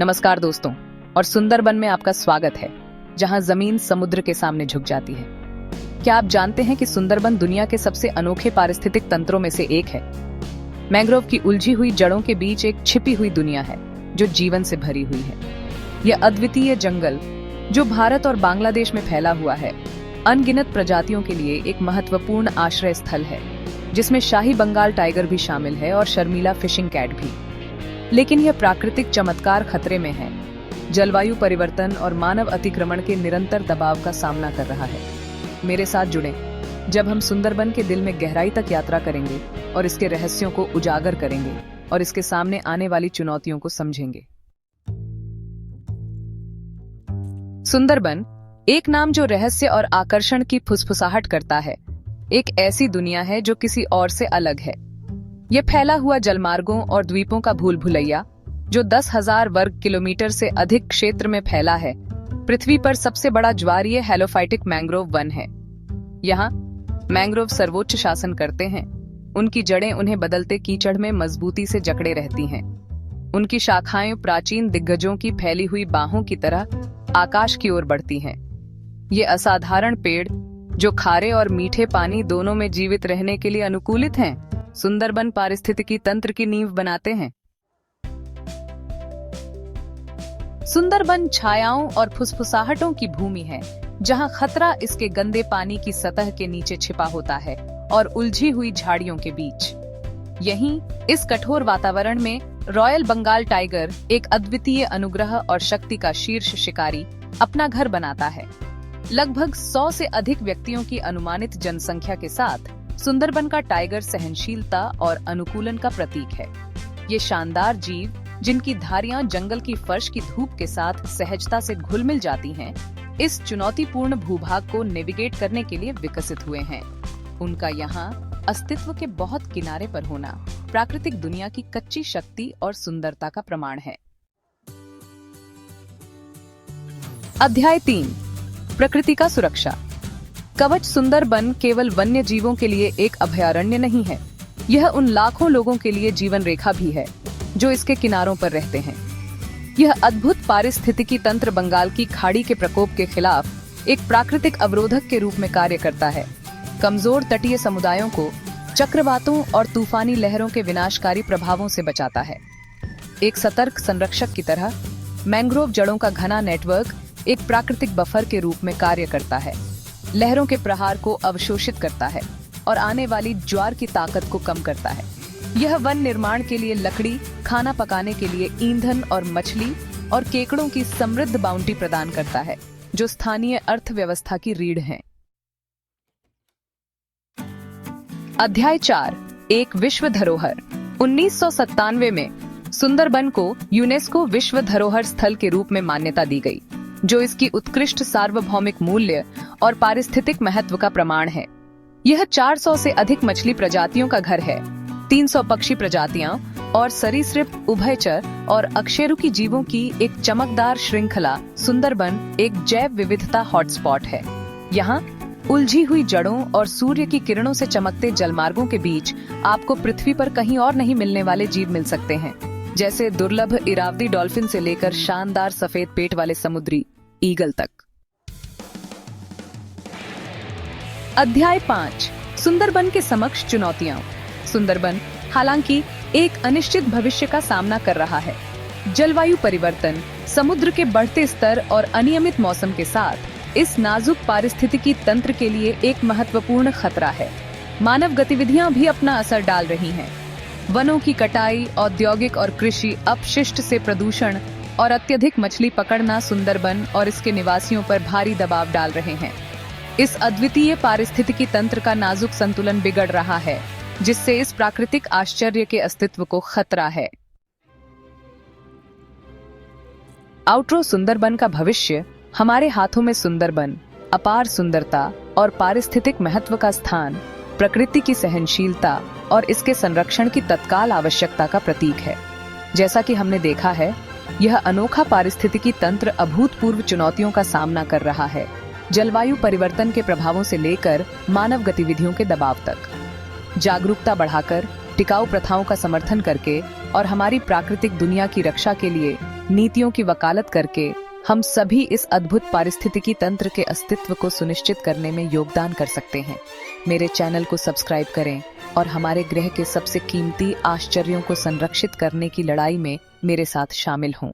नमस्कार दोस्तों, और सुंदरबन में आपका स्वागत है, जहां जमीन समुद्र के सामने झुक जाती है। क्या आप जानते हैं कि सुंदरबन दुनिया के सबसे अनोखे पारिस्थितिक तंत्रों में से एक है। मैंग्रोव की उलझी हुई जड़ों के बीच एक छिपी हुई दुनिया है जो जीवन से भरी हुई है। यह अद्वितीय जंगल, जो भारत और बांग्लादेश में फैला हुआ है, अनगिनत प्रजातियों के लिए एक महत्वपूर्ण आश्रय स्थल है, जिसमें शाही बंगाल टाइगर भी शामिल है और शर्मीला फिशिंग कैट भी। लेकिन यह प्राकृतिक चमत्कार खतरे में है। जलवायु परिवर्तन और मानव अतिक्रमण के निरंतर दबाव का सामना कर रहा है। मेरे साथ जुड़ें जब हम सुंदरबन के दिल में गहराई तक यात्रा करेंगे और इसके रहस्यों को उजागर करेंगे और इसके सामने आने वाली चुनौतियों को समझेंगे। सुंदरबन, एक नाम जो रहस्य और आकर्षण की फुसफुसाहट करता है। एक ऐसी दुनिया है जो किसी और से अलग है। यह फैला हुआ जलमार्गों और द्वीपों का भूल भुलैया, जो 10,000 वर्ग किलोमीटर से अधिक क्षेत्र में फैला है, पृथ्वी पर सबसे बड़ा ज्वारीय हेलोफाइटिक मैंग्रोव वन है। यहाँ मैंग्रोव सर्वोच्च शासन करते हैं। उनकी जड़ें उन्हें बदलते कीचड़ में मजबूती से जकड़े रहती हैं। उनकी शाखाएं प्राचीन दिग्गजों की फैली हुई बाहों की तरह आकाश की ओर बढ़ती हैं। ये असाधारण पेड़, जो खारे और मीठे पानी दोनों में जीवित रहने के लिए अनुकूलित हैं, सुंदरबन पारिस्थितिकी तंत्र की नींव बनाते हैं। सुंदरबन छायाओं और फुसफुसाहटों की भूमि है, जहां खतरा इसके गंदे पानी की सतह के नीचे छिपा होता है और उलझी हुई झाड़ियों के बीच। यहीं इस कठोर वातावरण में रॉयल बंगाल टाइगर, एक अद्वितीय अनुग्रह और शक्ति का शीर्ष शिकारी, अपना घर बनाता है। लगभग 100 से अधिक व्यक्तियों की अनुमानित जनसंख्या के साथ सुंदरबन का टाइगर सहनशीलता और अनुकूलन का प्रतीक है। ये शानदार जीव, जिनकी धारियां जंगल की फर्श की धूप के साथ सहजता से घुल मिल जाती हैं, इस चुनौतीपूर्ण भूभाग को नेविगेट करने के लिए विकसित हुए हैं। उनका यहाँ अस्तित्व के बहुत किनारे पर होना प्राकृतिक दुनिया की कच्ची शक्ति और सुंदरता का प्रमाण है। अध्याय 3, प्रकृति का सुरक्षा कवच। सुंदरबन केवल वन्य जीवों के लिए एक अभयारण्य नहीं है, यह उन लाखों लोगों के लिए जीवन रेखा भी है जो इसके किनारों पर रहते हैं। यह अद्भुत पारिस्थितिकी तंत्र बंगाल की खाड़ी के प्रकोप के खिलाफ एक प्राकृतिक अवरोधक के रूप में कार्य करता है। कमजोर तटीय समुदायों को चक्रवातों और तूफानी लहरों के विनाशकारी प्रभावों से बचाता है। एक सतर्क संरक्षक की तरह मैंग्रोव जड़ों का घना नेटवर्क एक प्राकृतिक बफर के रूप में कार्य करता है, लहरों के प्रहार को अवशोषित करता है और आने वाली ज्वार की ताकत को कम करता है। यह वन निर्माण के लिए लकड़ी, खाना पकाने के लिए ईंधन और मछली और केकड़ों की समृद्ध बाउंटी प्रदान करता है, जो स्थानीय अर्थव्यवस्था की रीढ़ हैं। अध्याय 4, एक विश्व धरोहर। 1997 में सुंदरबन को यूनेस्को विश्व धरोहर स्थल के रूप में मान्यता दी गई, जो इसकी उत्कृष्ट सार्वभौमिक मूल्य और पारिस्थितिक महत्व का प्रमाण है। यह 400 से अधिक मछली प्रजातियों का घर है, 300 पक्षी प्रजातियां और सरीसृप, उभयचर और अकशेरुकी जीवों की एक चमकदार श्रृंखला। सुंदरबन एक जैव विविधता हॉटस्पॉट है। यहाँ उलझी हुई जड़ों और सूर्य की किरणों से चमकते जलमार्गों के बीच आपको पृथ्वी पर कहीं और नहीं मिलने वाले जीव मिल सकते हैं, जैसे दुर्लभ इरावदी डॉल्फिन से लेकर शानदार सफेद पेट वाले समुद्री ईगल तक। अध्याय 5, सुंदरबन के समक्ष चुनौतियां। सुंदरबन हालांकि एक अनिश्चित भविष्य का सामना कर रहा है। जलवायु परिवर्तन, समुद्र के बढ़ते स्तर और अनियमित मौसम के साथ इस नाजुक पारिस्थितिकी तंत्र के लिए एक महत्वपूर्ण खतरा है। मानव गतिविधियां भी अपना असर डाल रही हैं। वनों की कटाई, औद्योगिक और कृषि अपशिष्ट से प्रदूषण और अत्यधिक मछली पकड़ना सुंदरबन और इसके निवासियों पर भारी दबाव डाल रहे हैं। इस अद्वितीय पारिस्थितिकी तंत्र का नाजुक संतुलन बिगड़ रहा है, जिससे इस प्राकृतिक आश्चर्य के अस्तित्व को खतरा है। आउटरो। सुंदरबन का भविष्य हमारे हाथों में। सुंदरबन अपार सुंदरता और पारिस्थितिक महत्व का स्थान, प्रकृति की सहनशीलता और इसके संरक्षण की तत्काल आवश्यकता का प्रतीक है। जैसा कि हमने देखा है, यह अनोखा पारिस्थितिकी तंत्र अभूतपूर्व चुनौतियों का सामना कर रहा है, जलवायु परिवर्तन के प्रभावों से लेकर मानव गतिविधियों के दबाव तक। जागरूकता बढ़ाकर, टिकाऊ प्रथाओं का समर्थन करके और हमारी प्राकृतिक दुनिया की रक्षा के लिए नीतियों की वकालत करके हम सभी इस अद्भुत पारिस्थितिकी तंत्र के अस्तित्व को सुनिश्चित करने में योगदान कर सकते हैं। मेरे चैनल को सब्सक्राइब करें और हमारे ग्रह के सबसे कीमती आश्चर्यों को संरक्षित करने की लड़ाई में मेरे साथ शामिल हों।